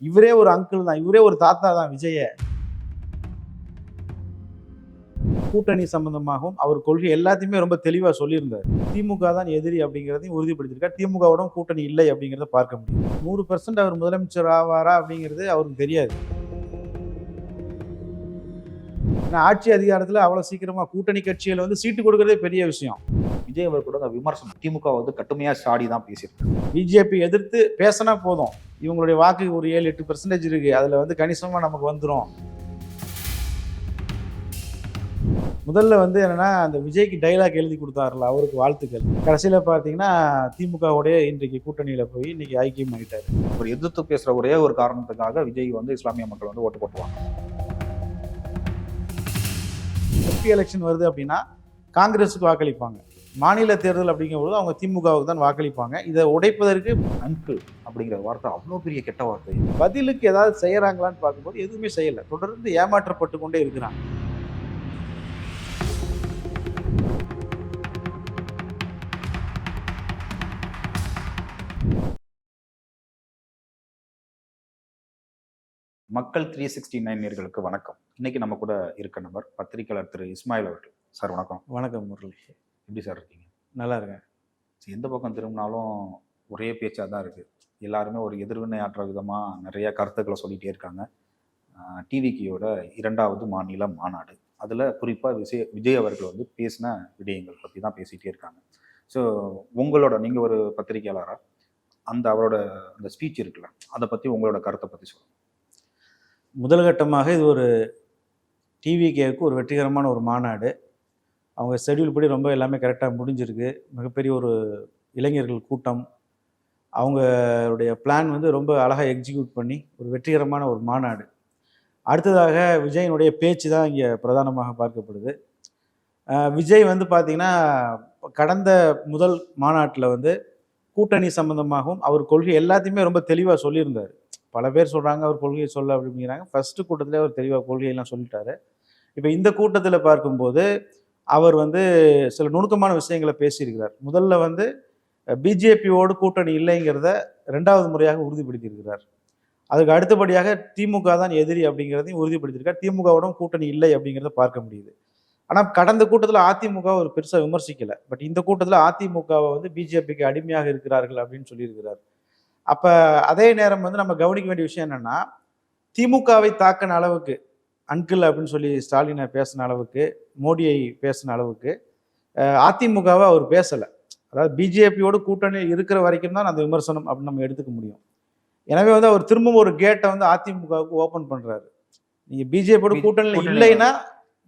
இவரே ஒரு அங்கிள் தான், இவரே ஒரு தாத்தா தான் விஜய. கூட்டணி சம்பந்தமாகவும் அவர் கொள்கை எல்லாத்தையுமே ரொம்ப தெளிவா சொல்லியிருந்தார். திமுக தான் எதிரி அப்படிங்கிறதையும் உறுதிப்படுத்தியிருக்கார். திமுகவுடன் கூட்டணி இல்லை அப்படிங்கிறத பார்க்க முடியும். 100% அவர் முதலமைச்சர் ஆவாரா அப்படிங்கிறது அவருக்கு தெரியாது. ஆட்சி அதிகாரத்தில் அவ்வளவு சீக்கிரமா கூட்டணி கட்சிகள் வந்து சீட்டு கொடுக்கறதே பெரிய விஷயம். விஜய் அவர்களோட அந்த விமர்சனம் திமுக வந்து கட்டுமையா சாடி தான் பேசியிருக்காங்க. பிஜேபி எதிர்த்து பேசினா போதும், இவங்களுடைய வாக்கு ஒரு 7-8% இருக்கு, அதுல வந்து கணிசமா நமக்கு வந்துடும். முதல்ல வந்து என்னன்னா அந்த விஜய்க்கு டைலாக் எழுதி கொடுத்தாருல, அவருக்கு வாழ்த்துக்கள். கடைசியில பாத்தீங்கன்னா திமுகவுடைய இன்றைக்கு கூட்டணியில போய் இன்னைக்கு ஐக்கியம் ஆகிட்டாரு. ஒரு எதிர்த்து பேசுற ஒரே ஒரு காரணத்துக்காக விஜய் வந்து இஸ்லாமிய மக்கள் வந்து ஓட்டு போட்டுவாங்க. எம்பி எலெக்ஷன் வருது அப்படின்னா காங்கிரஸுக்கு வாக்களிப்பாங்க. மாநில தேர்தல் அப்படிங்கும்போது அவங்க திமுகவுக்கு தான் வாக்களிப்பாங்க. இதை உடைப்பதற்கு அங்கிள் அப்படிங்கிற வார்த்தை அவ்வளோ பெரிய கெட்ட வார்த்தை. பதிலுக்கு ஏதாவது செய்யறாங்களான்னு பார்க்கும்போது எதுவுமே செய்யலை. தொடர்ந்து ஏமாற்றப்பட்டு கொண்டே இருக்கிறாங்க. மக்கள் 369 நேயர்களுக்கு வணக்கம். இன்னைக்கு நம்ம கூட இருக்க நபர் பத்திரிகையாளர் திரு இஸ்மாயில் அவர்கள். சார் வணக்கம். வணக்கம் முரளி. எப்படி சார் இருக்கீங்க? நல்லா இருக்கேன். எந்த பக்கம் திரும்பினாலும் ஒரே பேச்சாக தான் இருக்குது. எல்லாருமே ஒரு எதிர்வினை ஆற்ற விதமாக நிறைய கருத்துக்களை சொல்லிகிட்டே இருக்காங்க. டிவிக்கியோட 2வது மாநில மாநாடு, அதில் குறிப்பாக விஜய் அவர்கள் வந்து பேசின விடயங்கள் பற்றி தான் பேசிகிட்டே இருக்காங்க. ஸோ உங்களோட, நீங்கள் ஒரு பத்திரிகையாளராக அவரோட அந்த ஸ்பீச் இருக்குல்ல, அதை பற்றி உங்களோட கருத்தை பற்றி சொல்லுங்கள். முதல் கட்டமாக இது ஒரு டிவிகேவுக்கு ஒரு வெற்றிகரமான ஒரு மாநாடு. அவங்க ஷெட்யூல் படி ரொம்ப எல்லாமே கரெக்டாக முடிஞ்சிருக்கு. மிகப்பெரிய ஒரு இளைஞர்கள் கூட்டம். அவங்களுடைய பிளான் வந்து ரொம்ப அழகாக எக்ஸிக்யூட் பண்ணி ஒரு வெற்றிகரமான ஒரு மாநாடு. அடுத்ததாக விஜயினுடைய பேச்சு தான் இங்கே பிரதானமாக பார்க்கப்படுது. விஜய் வந்து பார்த்திங்கன்னா கடந்த முதல் மாநாட்டில் வந்து கூட்டணி சம்பந்தமாகவும் அவர் கொள்கை எல்லாத்தையுமே ரொம்ப தெளிவாக சொல்லியிருந்தார். பல பேர் சொல்கிறாங்க அவர் கொள்கையை சொல்ல அப்படிங்கிறாங்க. ஃபஸ்ட்டு கூட்டத்திலே அவர் தெளிவாக கொள்கையெல்லாம் சொல்லிட்டாரு. இப்போ இந்த கூட்டத்தில் பார்க்கும்போது அவர் வந்து சில நுணுக்கமான விஷயங்களை பேசியிருக்கிறார். முதல்ல வந்து பிஜேபியோடு கூட்டணி இல்லைங்கிறத 2வது முறையாக உறுதிப்படுத்தியிருக்கிறார். அதுக்கு அடுத்தபடியாக திமுக தான் எதிரி அப்படிங்கிறதையும் உறுதிப்படுத்தியிருக்கார். திமுகவுடன் கூட்டணி இல்லை அப்படிங்கிறத பார்க்க முடியுது. ஆனால் கடந்த கூட்டத்தில் அதிமுக ஒரு பெருசாக விமர்சிக்கலை. பட் இந்த கூட்டத்தில் அதிமுகவை வந்து பிஜேபிக்கு அடிமையாக இருக்கிறார்கள் அப்படின்னு சொல்லியிருக்கிறார். அப்போ அதே நேரம் வந்து நம்ம கவனிக்க வேண்டிய விஷயம் என்னென்னா, திமுகவை தாக்கின அளவுக்கு அங்கிள் அப்படின்னு சொல்லி ஸ்டாலினை பேசின அளவுக்கு, மோடியை பேசின அளவுக்கு அதிமுகவை அவர் பேசலை. அதாவது பிஜேபியோடு கூட்டணி இருக்கிற வரைக்கும் தான் அந்த விமர்சனம் அப்படின்னு நம்ம எடுத்துக்க முடியும். எனவே வந்து அவர் திரும்பவும் ஒரு கேட்டை வந்து அதிமுகவுக்கு ஓப்பன் பண்ணுறாரு. நீங்கள் பிஜேபியோட கூட்டணியில் இல்லைன்னா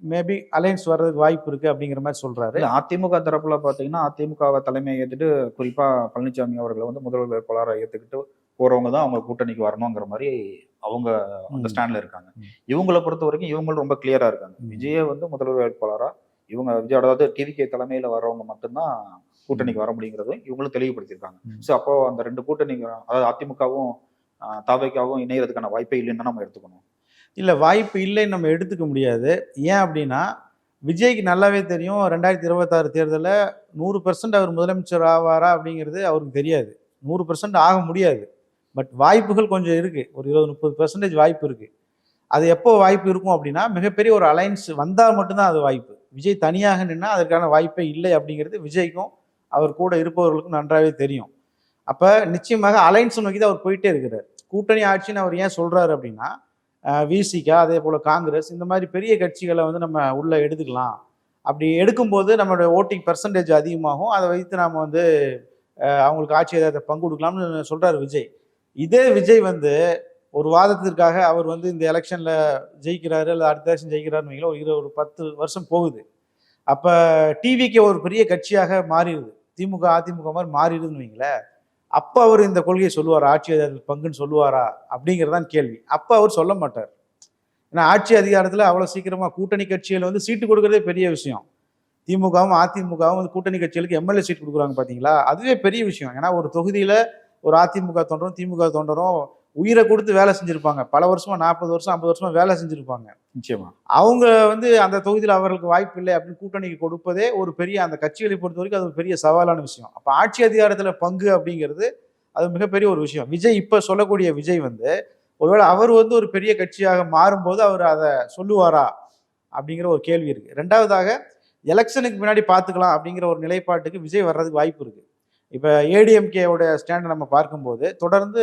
மேபி அலையன்ஸ் வர்றதுக்கு வாய்ப்பு இருக்குது அப்படிங்கிற மாதிரி சொல்கிறாரு. அதிமுக தரப்பில் பார்த்தீங்கன்னா அதிமுகவை தலைமையை ஏற்றுட்டு குறிப்பாக பழனிசாமி அவர்களை வந்து முதல்வர் வேட்பாளரை ஏற்றுக்கிட்டு போகிறவங்க தான் அவங்க கூட்டணிக்கு வரணுங்கிற மாதிரி அவங்க அந்த ஸ்டாண்டில் இருக்காங்க. இவங்களை பொறுத்த வரைக்கும் இவங்களும் ரொம்ப கிளியராக இருக்காங்க. விஜயை வந்து முதல்வர் வேட்பாளராக இவங்க விஜயோட, அதாவது டிவிகே தலைமையில் வர்றவங்க மட்டும்தான் கூட்டணிக்கு வர முடியுங்கிறதும் இவங்களும் தெளிவுபடுத்தியிருக்காங்க. ஸோ அப்போ அந்த 2 கூட்டணி, அதாவது அதிமுகவும் தாவேக்காவும் இணையறதுக்கான வாய்ப்பே இல்லைன்னு நம்ம எடுத்துக்கணும். இல்லை, வாய்ப்பு இல்லைன்னு நம்ம எடுத்துக்க முடியாது. ஏன் அப்படின்னா விஜய்க்கு நல்லாவே தெரியும் 2026 தேர்தலில் 100% அவர் முதலமைச்சர் ஆவாரா அப்படிங்கிறது அவருக்கு தெரியாது. 100% ஆக முடியாது. பட் வாய்ப்புகள் கொஞ்சம் இருக்குது. ஒரு 20-30% வாய்ப்பு இருக்குது. அது எப்போ வாய்ப்பு இருக்கும் அப்படின்னா மிகப்பெரிய ஒரு அலைன்ஸ் வந்தால் மட்டும்தான் அது வாய்ப்பு. விஜய் தனியாக நின்னா அதற்கான வாய்ப்பே இல்லை அப்படிங்கிறது விஜய்க்கும் அவர் கூட இருப்பவர்களுக்கும் நன்றாகவே தெரியும். அப்போ நிச்சயமாக அலைன்ஸ் நோக்கி தான் அவர் போயிட்டே இருக்கிறார். கூட்டணி ஆட்சின்னு அவர் ஏன் சொல்கிறாரு அப்படின்னா, விசிகா, அதே போல் காங்கிரஸ், இந்த மாதிரி பெரிய கட்சிகளை வந்து நம்ம உள்ளே எடுத்துக்கலாம். அப்படி எடுக்கும்போது நம்மளுடைய ஓட்டிங் பெர்சன்டேஜ் அதிகமாகும். அதை வைத்து நாம் வந்து அவங்களுக்கு ஆட்சி ஏதாவது பங்கு கொடுக்கலாம்னு சொல்கிறார் விஜய். இதே விஜய் வந்து ஒரு வாதத்திற்காக அவர் வந்து இந்த எலெக்ஷனில் ஜெயிக்கிறாரு அல்லது அடுத்த எலெக்ஷன் ஜெயிக்கிறாருன்னு வைங்களேன், ஒரு 10 வருஷம் போகுது. அப்போ டிவிக்கு ஒரு பெரிய கட்சியாக மாறிடுது, திமுக அதிமுக மாதிரி மாறிடுதுன்னு வைங்களேன். அப்போ அவர் இந்த கொள்கையை சொல்லுவாரா, ஆட்சி அதிகாரத்தில் பங்குன்னு சொல்லுவாரா அப்படிங்கிறதான் கேள்வி. அப்போ அவர் சொல்ல மாட்டார். ஏன்னா ஆட்சி அதிகாரத்தில் அவ்வளோ சீக்கிரமாக கூட்டணி கட்சிகள் வந்து சீட்டு கொடுக்குறதே பெரிய விஷயம். திமுகவும் அதிமுகவும் வந்து கூட்டணி கட்சிகளுக்கு எம்எல்ஏ சீட் கொடுக்குறாங்க பார்த்தீங்களா, அதுவே பெரிய விஷயம். ஏன்னா ஒரு தொகுதியில் ஒரு அதிமுக தொண்டரும் திமுக தொண்டரும் உயிரை கொடுத்து வேலை செஞ்சுருப்பாங்க. பல வருஷமாக 40 வருஷம் 50 வருஷமா வேலை செஞ்சுருப்பாங்க. நிச்சயமா அவங்க வந்து அந்த தொகுதியில் அவர்களுக்கு வாய்ப்பு இல்லை அப்படின்னு கூட்டணிக்கு கொடுப்பதே ஒரு பெரிய, அந்த கட்சிகளை பொறுத்த வரைக்கும் அது ஒரு பெரிய சவாலான விஷயம். அப்போ ஆட்சி அதிகாரத்தில் பங்கு அப்படிங்கிறது அது மிகப்பெரிய ஒரு விஷயம். விஜய் இப்போ சொல்லக்கூடிய விஜய் வந்து ஒருவேளை அவர் வந்து ஒரு பெரிய கட்சியாக மாறும்போது அவர் அதை சொல்லுவாரா அப்படிங்கிற ஒரு கேள்வி இருக்கு. ரெண்டாவதாக எலெக்ஷனுக்கு முன்னாடி பார்த்துக்கலாம் அப்படிங்கிற ஒரு நிலைப்பாட்டுக்கு விஜய் வர்றதுக்கு வாய்ப்பு இருக்கு. இப்போ ஏடிஎம்கேவோட ஸ்டாண்டை நம்ம பார்க்கும்போது தொடர்ந்து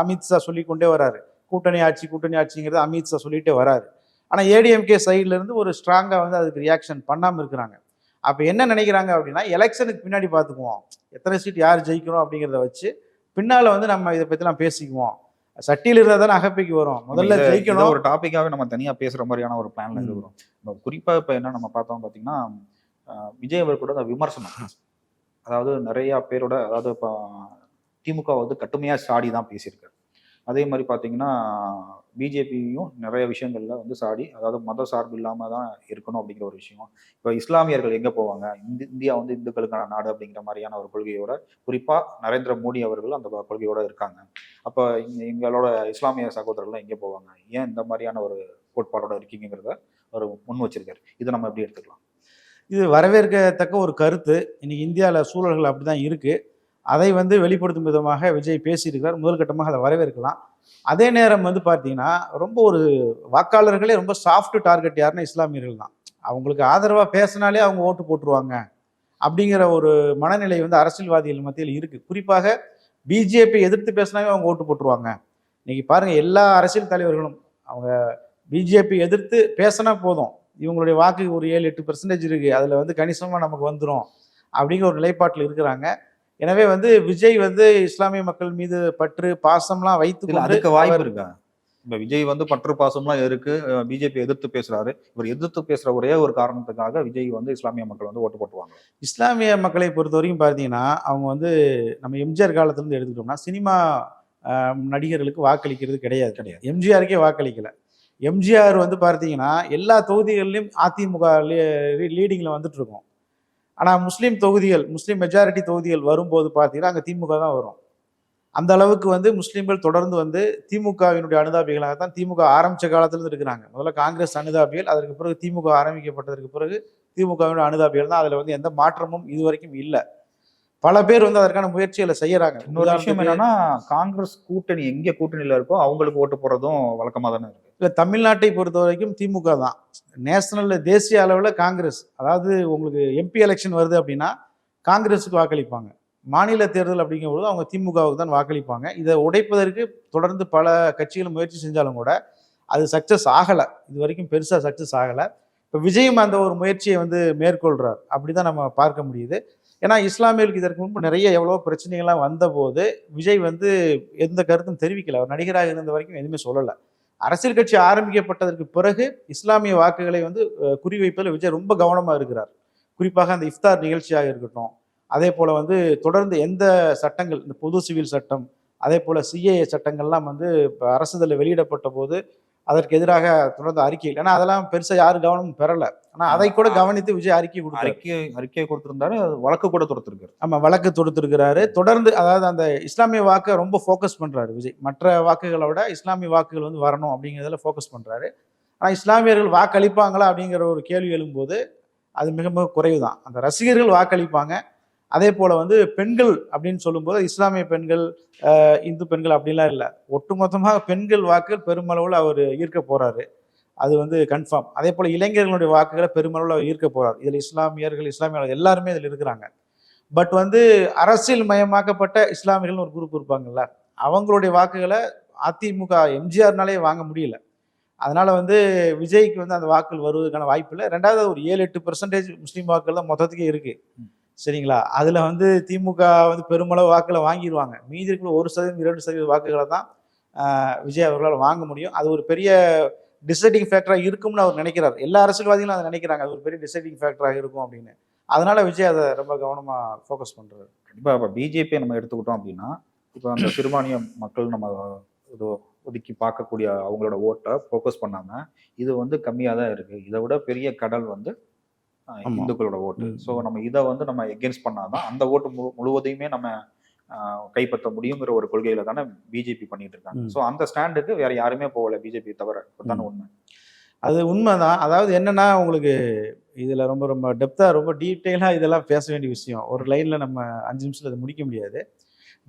அமித்ஷா சொல்லிக்கொண்டே வராரு, கூட்டணி ஆட்சி கூட்டணி ஆட்சிங்கிறது அமித்ஷா சொல்லிட்டே வராரு. ஆனால் ஏடிஎம்கே சைட்ல இருந்து ஒரு ஸ்ட்ராங்காக வந்து அதுக்கு ரியாக்ஷன் பண்ணாமல் இருக்கிறாங்க. அப்போ என்ன நினைக்கிறாங்க அப்படின்னா, எலெக்ஷனுக்கு பின்னாடி பார்த்துக்குவோம், எத்தனை சீட் யார் ஜெயிக்கணும் அப்படிங்கிறத வச்சு பின்னால வந்து நம்ம இதை பற்றிலாம் பேசிக்குவோம். சட்டியில் இருந்தால் தானே அகப்பைக்கு வரும், முதல்ல ஜெயிக்கணும். ஒரு டாபிக்காக நம்ம தனியா பேசுற மாதிரியான ஒரு பிளான்ல இருக்கிறோம். குறிப்பா இப்ப என்ன நம்ம பார்த்தோம் பாத்தீங்கன்னா, விஜய் அவர்களோட அந்த விமர்சனம், அதாவது நிறைய பேரோட, அதாவது இப்போ திமுக வந்து கட்டுமையா சாடி தான் பேசியிருக்காரு. அதே மாதிரி பார்த்தீங்கன்னா பிஜேபியும் நிறைய விஷயங்கள்ல வந்து சாடி, அதாவது மத சார்பு இல்லாம தான் இருக்கணும் அப்படிங்கிற ஒரு விஷயம். இப்போ இஸ்லாமியர்கள் எங்க போவாங்க, இந்தியா வந்து இந்துக்களுக்கான நாடு அப்படிங்கிற மாதிரியான ஒரு கொள்கையோட, குறிப்பா நரேந்திர மோடி அவர்கள் அந்த கொள்கையோட இருக்காங்க. அப்போ எங்களோட இஸ்லாமிய சகோதரர்கள் எங்கே போவாங்க, ஏன் இந்த மாதிரியான ஒரு கோட்பாடோட இருக்கீங்கிறத அவர் முன் வச்சிருக்காரு. இதை நம்ம எப்படி எடுத்துக்கலாம்? இது வரவேற்கத்தக்க ஒரு கருத்து. இன்னைக்கு இந்தியாவில் சூழல்கள் அப்படிதான் இருக்கு. அதை வந்து வெளிப்படுத்தும் விதமாக விஜய் பேசியிருக்கிறார். முதல் கட்டமாக அதை வரவேற்கலாம். அதே நேரம் வந்து பார்த்தீங்கன்னா, ரொம்ப ஒரு வாக்காளர்களே ரொம்ப சாஃப்ட் டார்கெட் யாருன்னா இஸ்லாமியர்கள் தான். அவங்களுக்கு ஆதரவாக பேசினாலே அவங்க ஓட்டு போட்டுருவாங்க அப்படிங்கிற ஒரு மனநிலை வந்து அரசியல்வாதிகள் மத்தியில் இருக்கு. குறிப்பாக பிஜேபி எதிர்த்து பேசினாவே அவங்க ஓட்டு போட்டுருவாங்க. இன்னைக்கு பாருங்க, எல்லா அரசியல் தலைவர்களும் அவங்க பிஜேபி எதிர்த்து பேசினா போதும், இவங்களுடைய வாக்கு ஒரு 7-8% இருக்கு, அதில் வந்து கணிசமாக நமக்கு வந்துடும் அப்படிங்கிற ஒரு நிலைப்பாட்டில் இருக்கிறாங்க. எனவே வந்து விஜய் வந்து இஸ்லாமிய மக்கள் மீது பற்று பாசம்லாம் வைத்து அதுக்கு வாய்ப்பு இருக்கா? இப்ப விஜய் வந்து பற்று பாசம்லாம் இருக்கு, பிஜேபி எதிர்த்து பேசுறாரு. இவர் எதிர்த்து பேசுற ஒரே ஒரு காரணத்துக்காக விஜய் வந்து இஸ்லாமிய மக்கள் வந்து ஓட்டு போட்டுவாங்க. இஸ்லாமிய மக்களை பொறுத்த வரைக்கும் பார்த்தீங்கன்னா, அவங்க வந்து நம்ம எம்ஜிஆர் காலத்திலேருந்து எடுத்துக்கிட்டோம்னா சினிமா நடிகர்களுக்கு வாக்களிக்கிறது கிடையாது. எம்ஜிஆருக்கே வாக்களிக்கல. எம்ஜிஆர் வந்து பார்த்தீங்கன்னா எல்லா தொகுதிகளிலும் அதிமுக லீடிங்கில் வந்துட்டு இருக்கோம். ஆனால் முஸ்லீம் தொகுதிகள், முஸ்லீம் மெஜாரிட்டி தொகுதிகள் வரும்போது பார்த்தீங்கன்னா அங்கே திமுக தான் வரும். அந்த அளவுக்கு வந்து முஸ்லீம்கள் தொடர்ந்து வந்து திமுகவினுடைய அனுதாபிகளாகத்தான் திமுக ஆரம்பித்த காலத்திலிருந்து இருக்கிறாங்க. முதல்ல காங்கிரஸ் அனுதாபிகள், அதற்கு பிறகு திமுக ஆரம்பிக்கப்பட்டதற்கு பிறகு திமுகவினுடைய அனுதாபிகள் தான். அதில் வந்து எந்த மாற்றமும் இதுவரைக்கும் இல்லை. பல பேர் வந்து அதற்கான முயற்சிகளை செய்யறாங்க. இன்னொரு விஷயம் என்னன்னா, காங்கிரஸ் கூட்டணி எங்க கூட்டணியில இருக்கோ அவங்களுக்கு ஓட்டு போடுறதும் வழக்கமா தானே இருக்கு. இல்லை, தமிழ்நாட்டை பொறுத்த வரைக்கும் திமுக தான். நேஷனல் தேசிய அளவில் காங்கிரஸ், அதாவது உங்களுக்கு எம்பி எலெக்ஷன் வருது அப்படின்னா காங்கிரஸுக்கு வாக்களிப்பாங்க. மாநில தேர்தல் அப்படிங்கும்போது அவங்க திமுகவுக்கு தான் வாக்களிப்பாங்க. இதை உடைப்பதற்கு தொடர்ந்து பல கட்சிகள் முயற்சி செஞ்சாலும் கூட அது சக்சஸ் ஆகலை. இது வரைக்கும் பெருசாக சக்சஸ் ஆகலை. இப்போ விஜயும் அந்த ஒரு முயற்சியை வந்து மேற்கொள்கிறார், அப்படிதான் நம்ம பார்க்க முடியுது. ஏன்னா இஸ்லாமியர்களுக்கு இதற்கு முன்பு நிறைய எவ்வளோ பிரச்சனைகள்லாம் வந்தபோது விஜய் வந்து எந்த கருத்தும் தெரிவிக்கல. அவர் நடிகராக இருந்த வரைக்கும் எதுவுமே சொல்லலை. அரசியல் கட்சி ஆரம்பிக்கப்பட்டதற்கு பிறகு இஸ்லாமிய வாக்குகளை வந்து குறிவைப்பதில் விஜய் ரொம்ப கவனமாக இருக்கிறார். குறிப்பாக அந்த இஃப்தார் நிகழ்ச்சியாக இருக்கட்டும், அதே போல் வந்து தொடர்ந்து எந்த சட்டங்கள், இந்த பொது சிவில் சட்டம், அதே போல் சிஏஏ சட்டங்கள்லாம் வந்து இப்போ அரசுதலில் வெளியிடப்பட்ட போது அதற்கு எதிராக தொடர்ந்து அறிக்கைகள், ஏன்னா அதெல்லாம் பெருசாக யாரும் கவனமும் பெறலை. ஆனால் அதை கூட கவனித்து விஜய் அறிக்கை கொடுத்திருந்தாரு, வழக்கு கூட தொடுத்திருக்காரு. ஆமாம், வழக்கு தொடுத்திருக்கிறாரு. தொடர்ந்து அதாவது அந்த இஸ்லாமிய வாக்கை ரொம்ப ஃபோக்கஸ் பண்ணுறாரு விஜய். மற்ற வாக்குகளை விட இஸ்லாமிய வாக்குகள் வந்து வரணும் அப்படிங்கிறதுல ஃபோக்கஸ் பண்ணுறாரு. ஆனால் இஸ்லாமியர்கள் வாக்களிப்பாங்களா அப்படிங்கிற ஒரு கேள்வி எழும்போது அது மிக மிக குறைவு தான். அந்த ரசிகர்கள் வாக்களிப்பாங்க. அதே போல் வந்து பெண்கள் அப்படின்னு சொல்லும்போது இஸ்லாமிய பெண்கள், இந்து பெண்கள் அப்படின்லாம் இல்லை, ஒட்டுமொத்தமாக பெண்கள் வாக்குகள் பெருமளவில் அவர் ஈர்க்க போகிறாரு. அது வந்து கன்ஃபார்ம். அதே போல் இளைஞர்களுடைய வாக்குகளை பெருமளவில் அவர் ஈர்க்க போகிறார். இதில் இஸ்லாமியர்கள் எல்லாருமே இதில் இருக்கிறாங்க. பட் வந்து அரசியல் மயமாக்கப்பட்ட இஸ்லாமியர்கள்னு ஒரு குரூப் இருப்பாங்கல்ல, அவங்களுடைய வாக்குகளை அதிமுக எம்ஜிஆர்னாலே வாங்க முடியல. அதனால வந்து விஜய்க்கு வந்து அந்த வாக்குகள் வருவதற்கான வாய்ப்பு இல்லை. ரெண்டாவது ஒரு 7-8% முஸ்லீம் வாக்குகள் தான் மொத்தத்துக்கே இருக்கு, சரிங்களா? அதில் வந்து திமுக வந்து பெருமளவு வாக்குகளை வாங்கிடுவாங்க. மீதி இருக்கிற 1%, 2% வாக்குகளை தான் விஜய் அவர்களால் வாங்க முடியும். அது ஒரு பெரிய டிசைடிங் ஃபேக்டராக இருக்கும்னு அவர் நினைக்கிறார். எல்லா அரசியல்வாதிகளும் அதை நினைக்கிறாங்க, அது ஒரு பெரிய டிசைடிங் ஃபேக்டராக இருக்கும் அப்படின்னு. அதனால விஜய் அதை ரொம்ப கவனமாக ஃபோக்கஸ் பண்ணுறாரு. கண்டிப்பாக. இப்போ பிஜேபியை நம்ம எடுத்துக்கிட்டோம் அப்படின்னா, இப்போ அந்த சிறுபான்மைய மக்கள் நம்ம ஒதுக்கி பார்க்கக்கூடிய அவங்களோட ஓட்டை ஃபோக்கஸ் பண்ணாமல் இது வந்து கம்மியாக தான் இருக்குது. இதை விட பெரிய கடல் வந்து இந்துக்களோட ஓட்டு. ஸோ நம்ம இதை வந்து நம்ம எகென்ஸ்ட் பண்ணாதான் அந்த ஓட்டு முழுவதையுமே நம்ம கைப்பற்ற முடியுங்கிற ஒரு கொள்கையில தானே பிஜேபி பண்ணிட்டு இருக்காங்க. ஸோ அந்த ஸ்டாண்டுக்கு வேற யாருமே போகல பிஜேபி தவிர. தானே உண்மை. அது உண்மைதான். அதாவது என்னன்னா, உங்களுக்கு இதுல ரொம்ப ரொம்ப டெப்தா ரொம்ப டீட்டெயிலாக இதெல்லாம் பேச வேண்டிய விஷயம். ஒரு லைன்ல நம்ம 5 நிமிஷத்துல அதை முடிக்க முடியாது.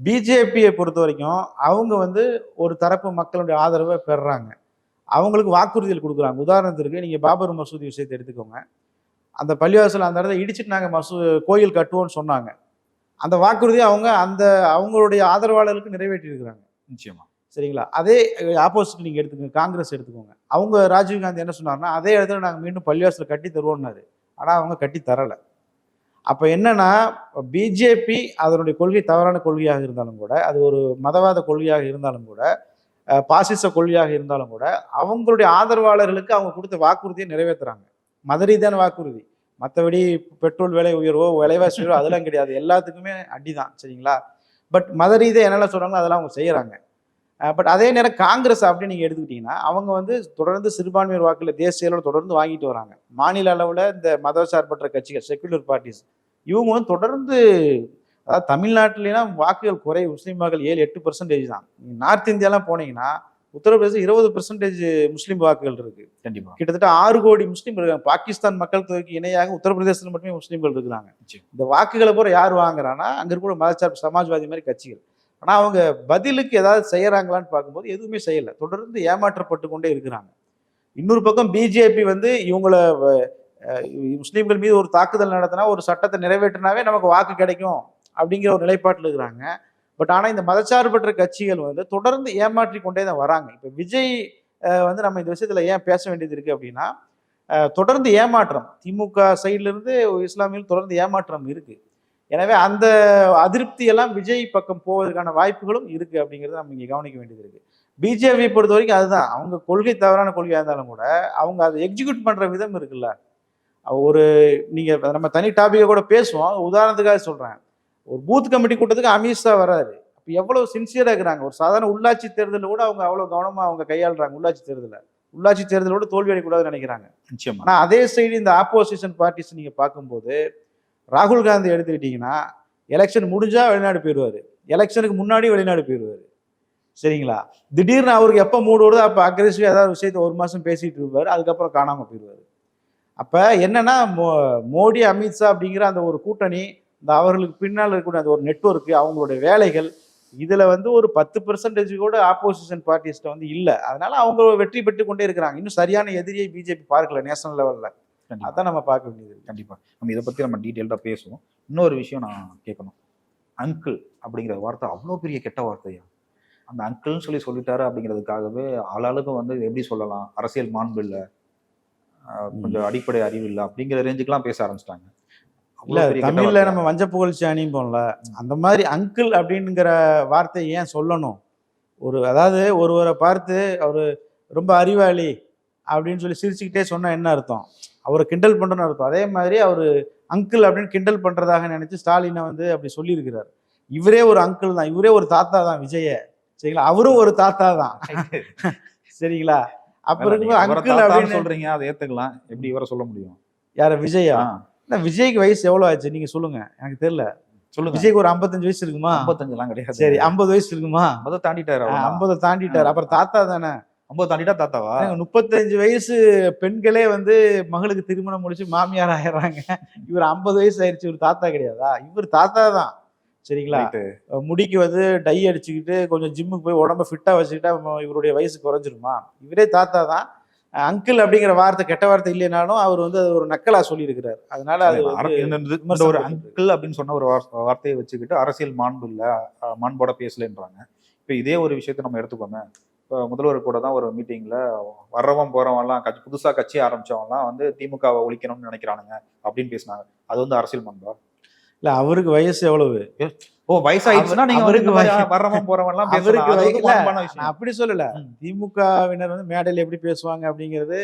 பிஜேபியை பொறுத்த வரைக்கும் அவங்க வந்து ஒரு தரப்பு மக்களுடைய ஆதரவை பெறுறாங்க, அவங்களுக்கு வாக்குறுதிகள் கொடுக்குறாங்க. உதாரணத்திற்கு நீங்கள் பாபர் மசூதி விஷயத்தை எடுத்துக்கோங்க. அந்த பள்ளிவாசல் அந்த இடத்த இடிச்சிட்டு நாங்கள் கோயில் கட்டுவோம்னு சொன்னாங்க. அந்த வாக்குறுதியை அவங்களுடைய ஆதரவாளர்களுக்கு நிறைவேற்றியிருக்கிறாங்க. நிச்சயமா. சரிங்களா? அதே ஆப்போசிட் நீங்கள் எடுத்துக்கோங்க, காங்கிரஸ் எடுத்துக்கோங்க. அவங்க ராஜீவ்காந்தி என்ன சொன்னார்னா, அதே இடத்துல நாங்கள் மீண்டும் பள்ளிவாசல் கட்டி தருவோம்னாரு. ஆனால் அவங்க கட்டி தரலை. அப்போ என்னன்னா, பிஜேபி அதனுடைய கொள்கை தவறான கொள்கையாக இருந்தாலும் கூட, அது ஒரு மதவாத கொள்கையாக இருந்தாலும் கூட, பாசிச கொள்கையாக இருந்தாலும் கூட, அவங்களுடைய ஆதரவாளர்களுக்கு அவங்க கொடுத்த வாக்குறுதியை நிறைவேற்றுறாங்க. மத ரீதியான வாக்குறுதி. மற்றபடி பெட்ரோல் விலை உயர்வோ விலைவாசி உயர்வோ அதெல்லாம் கிடையாது. எல்லாத்துக்குமே அடிதான். சரிங்களா? பட் மத ரீதியாக என்னெல்லாம் சொல்கிறாங்களோ அதெல்லாம் அவங்க செய்கிறாங்க. பட் அதே நேரம் காங்கிரஸ் அப்படின்னு நீங்கள் எடுத்துக்கிட்டிங்கன்னா, அவங்க வந்து தொடர்ந்து சிறுபான்மையர் வாக்குல தேசிய அளவில் தொடர்ந்து வாங்கிட்டு வராங்க. மாநில அளவில் இந்த மதசார்பற்ற கட்சிகள், செக்குலர் பார்ட்டிஸ், இவங்க வந்து தொடர்ந்து, அதாவது தமிழ்நாட்டிலாம் வாக்குகள் குறைவு. முஸ்லீம் வாக்குகள் 7-8% தான். நார்த் இந்தியாலாம் போனீங்கன்னா உத்தரப்பிரதேசம் 20% முஸ்லீம் வாக்குகள் இருக்கு. கண்டிப்பா. கிட்டத்தட்ட 6 கோடி முஸ்லீம் இருக்காங்க. பாகிஸ்தான் மக்கள் தொகைக்கு இணையாக உத்தரப்பிரதேசத்தில் மட்டுமே முஸ்லீம்கள் இருக்கிறாங்க. இந்த வாக்குகளை பூரா யார் வாங்குறான்னா அங்க இருக்கிற மதச்சார்பு சமாஜ்வாதி மாதிரி கட்சிகள். ஆனா அவங்க பதிலுக்கு ஏதாவது செய்யறாங்களான்னு பார்க்கும்போது எதுவுமே செய்யலை. தொடர்ந்து ஏமாற்றப்பட்டு கொண்டே இருக்கிறாங்க. இன்னொரு பக்கம் பிஜேபி வந்து இவங்களை முஸ்லீம்கள் மீது ஒரு தாக்குதல் நடத்தினா, ஒரு சட்டத்தை நிறைவேற்றினாவே நமக்கு வாக்கு கிடைக்கும் அப்படிங்கிற ஒரு நிலைப்பாட்டில் இருக்கிறாங்க. பட் ஆனால் இந்த மதச்சார்பற்ற கட்சிகள் வந்து தொடர்ந்து ஏமாற்றி கொண்டே தான் வராங்க. இப்போ விஜய் வந்து நம்ம இந்த விஷயத்துல ஏன் பேச வேண்டியது இருக்கு அப்படின்னா, தொடர்ந்து ஏமாற்றம் திமுக சைட்ல இருந்து இஸ்லாமியில் தொடர்ந்து ஏமாற்றம் இருக்கு. எனவே அந்த அதிருப்தி எல்லாம் விஜய் பக்கம் போவதற்கான வாய்ப்புகளும் இருக்கு அப்படிங்கிறத நம்ம இங்கே கவனிக்க வேண்டியது இருக்கு. பிஜேபியை பொறுத்த வரைக்கும் அதுதான், அவங்க கொள்கை தவறான கொள்கையாக இருந்தாலும் கூட அவங்க அதை எக்ஸிக்யூட் பண்ற விதம் இருக்குல்ல. ஒரு நீங்க நம்ம தனி டாபிக்கை கூட பேசுவோம். உதாரணத்துக்காக சொல்றேன், ஒரு பூத் கமிட்டி கூட்டத்துக்கு அமித்ஷா வராரு. அப்போ எவ்வளவு சின்சியரா இருக்கிறாங்க. ஒரு சாதாரண உள்ளாட்சி தேர்தலில் கூட அவங்க அவ்வளவு கவனமா அவங்க கையாளுறாங்க. உள்ளாட்சி தேர்தலோட தோல்வி அடையக்கூடாதுன்னு நினைக்கிறாங்க. நிச்சயமா. ஆனா அதே சைடு இந்த ஆப்போசிஷன் பார்ட்டிஸ் நீங்க பார்க்கும்போது, ராகுல் காந்தி எடுத்துக்கிட்டீங்கன்னா எலெக்ஷன் முடிஞ்சா வெளிநாடு போயிடுவாரு, எலெக்ஷனுக்கு முன்னாடி வெளிநாடு போயிடுவாரு. சரிங்களா? திடீர்னு அவருக்கு எப்போ மூடு வருதோ அப்போ அக்ரெசிவா ஏதாவது விஷயத்தை ஒரு மாசம் பேசிட்டு இருப்பாரு, அதுக்கப்புறம் காணாம போயிடுவாரு. அப்ப என்னன்னா மோடி அமித்ஷா அப்படிங்கிற அந்த ஒரு கூட்டணி, இந்த அவர்களுக்கு பின்னால் இருக்கக்கூடிய அந்த ஒரு நெட்வொர்க், அவங்களுடைய வேலைகள், இதுல வந்து ஒரு 10% கூட ஆப்போசிஷன் பார்ட்டிஸ்ட வந்து இல்லை. அதனால அவங்க வெற்றி பெற்று கொண்டே இருக்கிறாங்க. இன்னும் சரியான எதிரியை பிஜேபி பார்க்கல நேஷனல் லெவல்ல. அதான் நம்ம பார்க்க வேண்டியது. கண்டிப்பா நம்ம இதை பத்தி நம்ம டீட்டெயில்டா பேசுவோம். இன்னொரு விஷயம் நான் கேட்கணும். அங்கிள் அப்படிங்கிற வார்த்தை அவ்வளோ பெரிய கெட்ட வார்த்தையா? அந்த அங்கிள்னு சொல்லிட்டாரு அப்படிங்கிறதுக்காகவே ஆளாளுக்கு வந்து எப்படி சொல்லலாம், அரசியல் மாண்பு இல்லை, கொஞ்சம் அடிப்படை அறிவு இல்லை அப்படிங்கிற ரேஞ்சுக்கெல்லாம் பேச ஆரம்பிச்சிட்டாங்க. இல்ல தமிழ்ல நம்ம வஞ்ச புகழ்ச்சி அணிப்போம்ல, அந்த மாதிரி அங்கிள் அப்படிங்கிற வார்த்தையை ஏன் சொல்லணும்? அதாவது ஒருவரை பார்த்து அவரு ரொம்ப அறிவாளி அப்படின்னு சொல்லி சிரிச்சுக்கிட்டே சொன்னா என்ன அர்த்தம்? அவரை கிண்டல் பண்றன்னு அர்த்தம். அதே மாதிரி அவரு அங்கிள் அப்படின்னு கிண்டல் பண்றதாக நினைச்சு ஸ்டாலினை வந்து அப்படி சொல்லியிருக்கிறார். இவரே ஒரு அங்கிள் தான், இவரே ஒரு தாத்தா தான் விஜய. சரிங்களா? அவரும் ஒரு தாத்தா தான். சரிங்களா? அப்ப இருக்கும்போது அங்கிள் அப்படின்னு சொல்றீங்க, அதை ஏத்துக்கலாம். எப்படி இவரை சொல்ல முடியும்? யார? விஜயா? விஜய்க்கு வயசு எவ்வளவு ஆச்சு நீங்க சொல்லுங்க, எனக்கு தெரியல. சொல்லுங்க. விஜய்க்கு ஒரு 55 வயசு இருக்குமா? 55 கிடையாது. சரி 50 வயசு இருக்குமா? 50 தாண்டிட்டாரு. 50 தாண்டிட்டாரு. அப்புறம் தாத்தா தானே. 50 தாண்டிட்டா தாத்தாவா? 35 வயசு பெண்களே வந்து மகளுக்கு திருமணம் முடிச்சு மாமியார் ஆயிடுறாங்க. இவர் 50 வயசு ஆயிடுச்சு, இவர் தாத்தா கிடையாதா? இவர் தாத்தா தான். சரிங்களா? முடிக்கு வந்து டை அடிச்சுக்கிட்டு கொஞ்சம் ஜிம்முக்கு போய் உடம்ப ஃபிட்டா வச்சுக்கிட்டா இவருடைய வயசு குறைஞ்சிருமா? இவரே தாத்தா தான். அங்கிள் அப்படிங்கிற வார்த்தை கெட்ட வார்த்தை இல்லைனாலும் அவர் வந்து அது ஒரு நக்கலா சொல்லி இருக்கிறார். அதனால அது ஒரு அங்கிள் அப்படின்னு சொன்ன ஒரு வார்த்தையை வச்சுக்கிட்டு அரசியல் மாண்பு இல்லை, மாண்போட பேசலன்றாங்க. இப்போ இதே ஒரு விஷயத்த நம்ம எடுத்துக்கோங்க. இப்போ முதல்வர் கூட தான் ஒரு மீட்டிங்ல வர்றவன் போறவன்லாம் புதுசா கட்சி ஆரம்பிச்சவன்லாம் வந்து திமுகவை ஒழிக்கணும்னு நினைக்கிறானுங்க அப்படின்னு பேசினாங்க. அது வந்து அரசியல் மாண்பா? இல்ல அவருக்கு வயசு எவ்வளவு? ஓ வயசாயிடுச்சுன்னா நீங்க அவருக்கு வர்றவன் போறவன்லாம் அவருக்கு அப்படி சொல்லல. திமுகவினர் வந்து மேடையில் எப்படி பேசுவாங்க அப்படிங்கிறது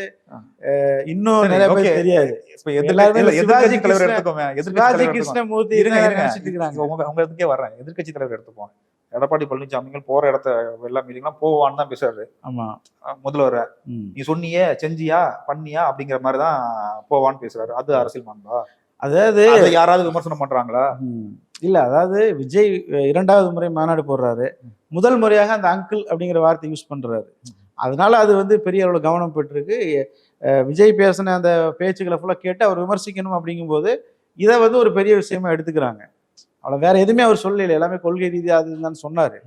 இன்னும் நிறைய பேர் தெரியாது. சிவாஜி கிருஷ்ணமூர்த்தி உங்களுக்கே வர்றேன். எதிர்கட்சி தலைவர் எடுத்துப்போம். எடப்பாடி பழனிசாமிகள் போற இடத்த எல்லா மீட்டிங்லாம் போவான்னு தான் பேசுறாரு. ஆமா, முதல்வர் நீ சொன்னியே, செஞ்சியா, பண்ணியா அப்படிங்கிற மாதிரிதான் போவான்னு பேசுறாரு. அது அரசியல் மாண்பா? அதாவது யாராவது விமர்சனம் பண்றாங்களா? இல்ல, அதாவது விஜய் 2வது முறை மாநாடு போடுறாரு. முதல் முறையாக அந்த அங்கிள் அப்படிங்கிற வார்த்தை யூஸ் பண்றாரு. அதனால அது வந்து பெரிய அளவு கவனம் பெற்றிருக்கு. விஜய் பேசின அந்த பேச்சுக்களை ஃபுல்லா கேட்டு அவர் விமர்சிக்கணும் அப்படிங்கும்போது இதை வந்து ஒரு பெரிய விஷயமா எடுத்துக்கிறாங்க. அவ்வளோ, வேற எதுவுமே அவர் சொல்லல, எல்லாமே கொள்கை ரீதியாக அது தான் சொன்னார்.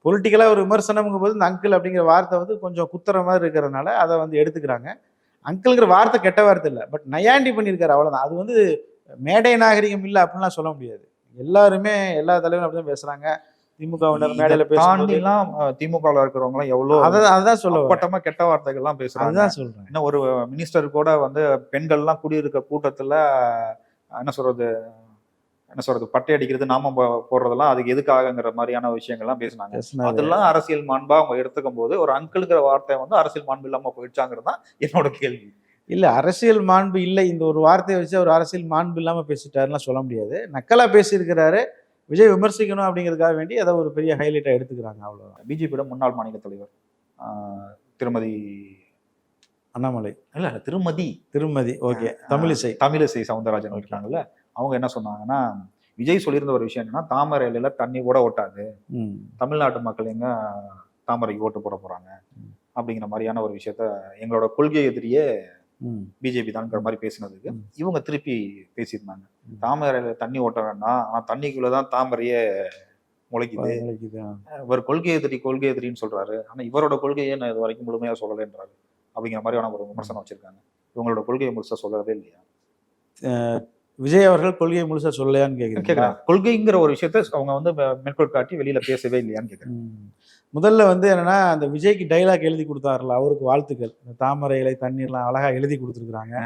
பொலிட்டிக்கலாக ஒரு விமர்சனம்ங்கும் போது இந்த அங்கிள் அப்படிங்கிற வார்த்தை வந்து கொஞ்சம் குத்துற மாதிரி இருக்கிறதுனால அதை வந்து எடுத்துக்கிறாங்க. அங்கிள்ங்கிற வார்த்தை கெட்ட வார்த்தை இல்லை, பட் நையாண்டி பண்ணியிருக்காரு, அவ்வளோதான். அது வந்து மேடை நாகரிகம் இல்லை அப்படின்லாம் சொல்ல முடியாது. எல்லாருமே எல்லா தலைவரும் அப்படிதான் பேசுறாங்க. திமுகவினர் மேடையில பேசும்போது தாண்டிலாம் திமுகவில் இருக்கிறவங்க எல்லாம் எவ்வளோ அதான் சொல்ல வரேன். அப்பட்டமா கெட்ட வார்த்தைகள்லாம் பேசுறாங்க. அதுதான் சொல்றேன். இன்னும் ஒரு மினிஸ்டர் கூட வந்து பெண்கள்லாம் குடியிருக்க கூட்டத்துல என்ன சொல்றது பட்டை அடிக்கிறது, நாமம் போடுறதெல்லாம் அதுக்கு எதுக்காகங்கிற மாதிரியான விஷயங்கள்லாம் பேசினாங்க. அதெல்லாம் அரசியல் மாண்பா அவங்க எடுத்துக்கும் போது ஒரு அங்கிள்ங்கிற வார்த்தை வந்து அரசியல் மாண்பு இல்லாம போயிடுச்சாங்கிறது தான் என்னோட கேள்வி. இல்ல, அரசியல் மாண்பு இல்லை, இந்த ஒரு வார்த்தையை வச்சு அவர் அரசியல் மாண்பு இல்லாம பேசிட்டாருலாம் சொல்ல முடியாது. நக்கலா பேசியிருக்கிறாரு, விஜய் விமர்சிக்கணும் அப்படிங்கிறதுக்காக வேண்டி அதை ஒரு பெரிய ஹைலைட்டா எடுத்துக்கிறாங்க, அவ்வளவுதான். பிஜேபியோட முன்னாள் மாநில தலைவர் திருமதி அண்ணாமலை இல்ல திருமதி ஓகே, தமிழிசை சவுந்தரராஜன் இருக்காங்கல்ல, அவங்க என்ன சொன்னாங்கன்னா, விஜய் சொல்லியிருந்த ஒரு விஷயம் என்னன்னா, தாமரை இலையில தண்ணி கூட ஓட்டாது, தமிழ்நாட்டு மக்கள் எங்க தாமரைக்கு ஓட்டு போட போறாங்க அப்படிங்கிற மாதிரியான ஒரு விஷயத்த எங்களோட கொள்கை எதிரியே பிஜேபி தான்ங்கிற மாதிரி பேசினதுக்கு இவங்க திருப்பி பேசியிருந்தாங்க. தாமரையில தண்ணி ஓட்ட வேண்டாம், ஆனா தண்ணிக்குள்ளதான் தாமரையே முளைக்குது, இவர் கொள்கை எதிரின்னு சொல்றாரு, ஆனா இவரோட கொள்கையை நான் இது வரைக்கும் முழுமையா சொல்லலைன்றாரு அப்படிங்கிற மாதிரியான ஒரு விமர்சனம் வச்சிருக்காங்க. இவங்களோட கொள்கையை முழுசா சொல்லவே இல்லையா? விஜய் அவர்கள் கொள்கையை முழுசா சொல்லலையான்னு கேட்குறேன். கொள்கைங்கிற ஒரு விஷயத்த அவங்க வந்து மேற்கோள் காட்டி வெளியில பேசவே இல்லையான்னு கேட்குறேன். முதல்ல வந்து என்னன்னா, அந்த விஜய்க்கு டைலாக் எழுதி கொடுத்தாருல, அவருக்கு வாழ்த்துக்கள். இந்த தாமரை இலை தண்ணீர்லாம் அழகா எழுதி கொடுத்துருக்காங்க.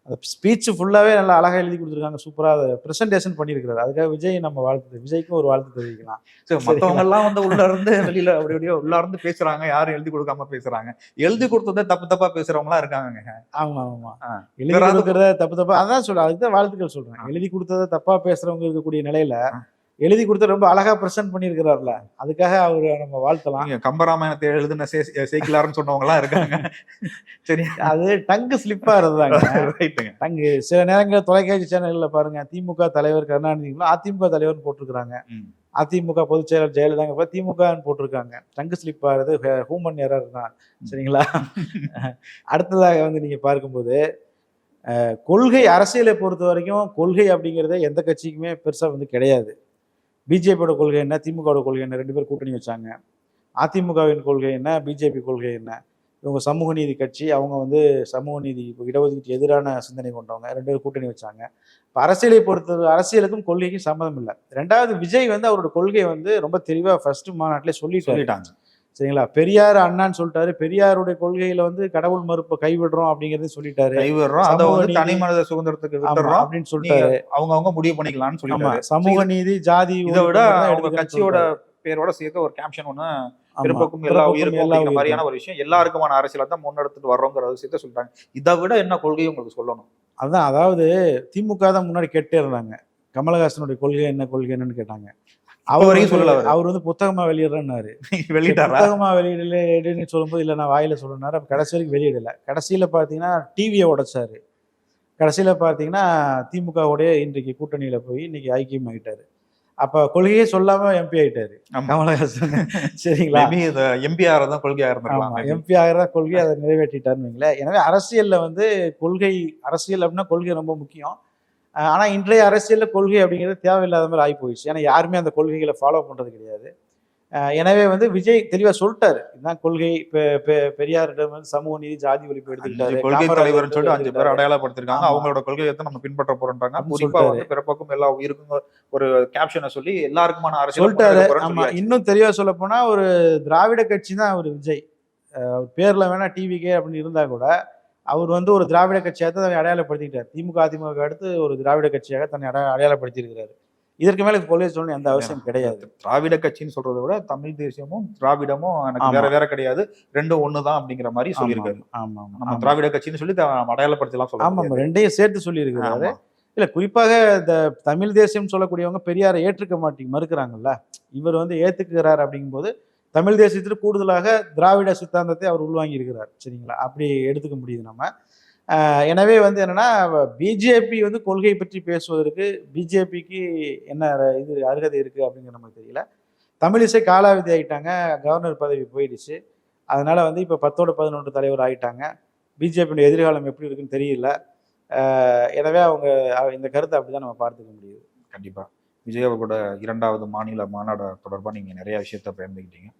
அந்த ஸ்பீச் ஃபுல்லாவே நல்லா அழகா எழுதி கொடுத்துருக்காங்க, சூப்பரா அதை பிரசன்டேஷன் பண்ணியிருக்கிறாரு. அதுக்காக விஜய் நம்ம வாழ்த்து, விஜய்க்கும் ஒரு வாழ்த்து தெரிவிக்கலாம். மற்றவங்க எல்லாம் வந்து உள்ள இருந்து வெளியில அப்படியே உள்ள இருந்து பேசுறாங்க, யாரும் எழுதி கொடுக்காம பேசுறாங்க, எழுதி கொடுத்ததை தப்பா பேசுறவங்க எல்லாம் இருக்காங்க. ஆமா, எழுதி கொடுக்கறத தப்பா, அதான் சொல்றேன், அதுதான் வாழ்த்துக்கள் சொல்றேன். எழுதி கொடுத்ததை தப்பா பேசுறவங்க இருக்கக்கூடிய நிலையில எழுதி கொடுத்து ரொம்ப அழகா பிரசன்ட் பண்ணியிருக்கிறாருல, அதுக்காக அவரு நம்ம வாழ்த்தலாம். கம்பராமாயணத்தை எழுதுன சேக்கிலாருன்னு சொன்னவங்க எல்லாம் இருக்காங்க. சரி, அது டங்கு ஸ்லிப்பா இருந்தாங்க. டங்கு சில நேரங்களில் தொலைக்காட்சி சேனல்ல பாருங்க, திமுக தலைவர் கருணாநிதிகளும் அதிமுக தலைவர் போட்டிருக்கிறாங்க, அதிமுக பொதுச் செயலர் ஜெயலலிதா திமுக போட்டிருக்காங்க. டங்கு ஸ்லிப் ஆகுது, ஹூமன் எரர் தான். சரிங்களா? அடுத்ததாக வந்து நீங்க பார்க்கும்போது கொள்கை, அரசியலை பொறுத்த வரைக்கும் கொள்கை அப்படிங்கிறத எந்த கட்சிக்குமே பெருசா வந்து கிடையாது. பிஜேபியோட கொள்கை என்ன, திமுகவோட கொள்கை என்ன, 2 பேர் கூட்டணி வச்சாங்க. அதிமுகவின் கொள்கை என்ன, பிஜேபி கொள்கை என்ன? இவங்க சமூக நீதி கட்சி, அவங்க வந்து சமூக நீதி இடஒதுக்கீட்டு எதிரான சிந்தனை கொண்டவங்க, 2 பேர் கூட்டணி வச்சாங்க. இப்போ அரசியலை பொறுத்த அரசியலுக்கும் கொள்கைக்கும் சம்மதம் இல்லை. ரெண்டாவது, விஜய் வந்து அவரோட கொள்கையை வந்து ரொம்ப தெளிவாக ஃபர்ஸ்ட் மாநாட்டிலே சொல்லிட்டாங்க. சரிங்களா? பெரியார் அண்ணான்னு சொல்லிட்டாரு. பெரியாருடைய கொள்கையில வந்து கடவுள் மறுப்பை கைவிடுறோம் அப்படிங்கறத சொல்லிட்டாரு. தனி மனித சுதந்திரத்துக்கு விட்டுறோம் அப்படின்னு சொல்லிட்டாரு. அவங்க முடிவு பண்ணிக்கலாம்னு சொல்லிட்டாரு. சமூக நீதி, ஜாதி, இதை விட அவங்க கட்சியோட பேரோட சேர்த்து ஒரு கேப்ஷன் ஒண்ணு, பிறப்புக்கும் எல்லா உயிருக்கும் மாதிரியான ஒரு விஷயம், எல்லாருக்குமான அரசியலை தான் முன்னெடுத்துட்டு வர்றோங்கிற விஷயத்த சொல்லிட்டாங்க. இதை விட என்ன கொள்கையும் உங்களுக்கு சொல்லணும்? அதான், அதாவது திமுக தான் முன்னாடி கேட்டே இருந்தாங்க, கமலஹாசனுடைய கொள்கை என்ன, கொள்கை என்னன்னு கேட்டாங்க. அவர் வந்து புத்தகமா வெளியிடுறேன்னாரு. புத்தகமா வெளியிடலன்னு சொல்லும்போது இல்லை நான் வாயில சொல்லணும்னாரு. அப்ப கடைசி வரைக்கும் வெளியிடல. கடைசியில பாத்தீங்கன்னா டிவியை உடைச்சாரு. கடைசியில பாத்தீங்கன்னா திமுகவுடைய இன்றைக்கு கூட்டணியில போய் இன்னைக்கு ஐக்கியம் ஆகிட்டாரு. அப்ப கொள்கையே சொல்லாம எம்பி ஆயிட்டாரு கமலஹாசன். சரிங்களா? எம்பி ஆகிறதா கொள்கையா இருந்திருக்கலாம். எம்பி ஆகிறதா கொள்கை, அதை நிறைவேற்றிட்டாருன்னு வைங்களேன். எனவே அரசியல்ல வந்து கொள்கை, அரசியல் அப்படின்னா கொள்கை ரொம்ப முக்கியம். ஆனா இன்றைய அரசியல்ல கொள்கை அப்படிங்கிறது தேவையில்லாத மாதிரி ஆகி போயிடுச்சு. ஏன்னா யாருமே அந்த கொள்கைகளை ஃபாலோ பண்றது கிடையாது. எனவே வந்து விஜய் தெளிவா சொல்லிட்டாரு, இதுதான் கொள்கை. பெரியாரிடம் வந்து சமூக நீதி, ஜாதி ஒழிப்பு எடுத்துக்கிட்டாரு. கொள்கை தலைவர் சொல்லி 5 பேர் அடையாளப்படுத்திருக்காங்க. அவங்களோட கொள்கையை நம்ம பின்பற்ற போறோம்ன்றாங்க. குறிப்பா வந்து பிறப்புக்கும் எல்லா உயிருக்கும் ஒரு கேப்ஷனை சொல்லி எல்லாருக்குமான அரசியல் சொல்லிட்டாரு. இன்னும் தெளிவா சொல்ல போனா ஒரு திராவிட கட்சி தான் ஒரு விஜய். பேர்ல வேணா டிவிகே அப்படின்னு இருந்தா கூட அவர் வந்து ஒரு திராவிட கட்சியாக தான் தன்னை அடையாளப்படுத்திக்கிட்டார். திமுக, அதிமுக அடுத்து ஒரு திராவிட கட்சியாக தன்னை அடையாளப்படுத்தி இருக்கிறாரு. இதற்கு மேல கொள்கை சொல்லணும் எந்த அவசியம் கிடையாது. திராவிட கட்சின்னு சொல்றதை விட தமிழ் தேசியமும் திராவிடமும் எனக்கு வேற கிடையாது, ரெண்டும் ஒண்ணுதான் அப்படிங்கிற மாதிரி சொல்லியிருக்காரு. நம்ம திராவிட கட்சின்னு சொல்லி அடையாளப்படுத்தலாம் சொல்லலாம். ஆமா, ரெண்டையும் சேர்த்து சொல்லியிருக்கிறாரு. இல்ல, குறிப்பாக இந்த தமிழ் தேசியம் சொல்லக்கூடியவங்க பெரியாரை ஏற்றுக்க மறுக்கிறாங்கல்ல, இவர் வந்து ஏத்துக்கிறார். அப்படிங்கும்போது தமிழ் தேசியத்தில் கூடுதலாக திராவிட சித்தாந்தத்தை அவர் உள்வாங்கி இருக்கிறார். சரிங்களா? அப்படி எடுத்துக்க முடியுது நம்ம. எனவே வந்து என்னன்னா, பிஜேபி வந்து கொள்கை பற்றி பேசுவதற்கு பிஜேபிக்கு என்ன இது அருகதை இருக்கு அப்படிங்கிற நமக்கு தெரியல. தமிழிசை காலாவதி ஆகிட்டாங்க, கவர்னர் பதவி போயிடுச்சு. அதனால வந்து இப்போ 10ஓட 11 தலைவர் ஆகிட்டாங்க. பிஜேபியோட எதிர்காலம் எப்படி இருக்குன்னு தெரியல. எனவே அவங்க இந்த கருத்தை அப்படிதான் நம்ம பார்த்துக்க முடியுது. கண்டிப்பா விஜய் அவர்களோட 2வது மாநில மாநாடு தொடர்பா நீங்க நிறைய விஷயத்த பயந்துக்கிட்டீங்க.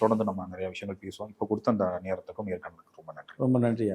தொடர்ந்து நம்ம நிறைய விஷயங்கள் பேசுவோம். இப்போ கொடுத்த அந்த நேரத்துக்கும் ஏற்கனவே ரொம்ப நன்றி. ரொம்ப நன்றி.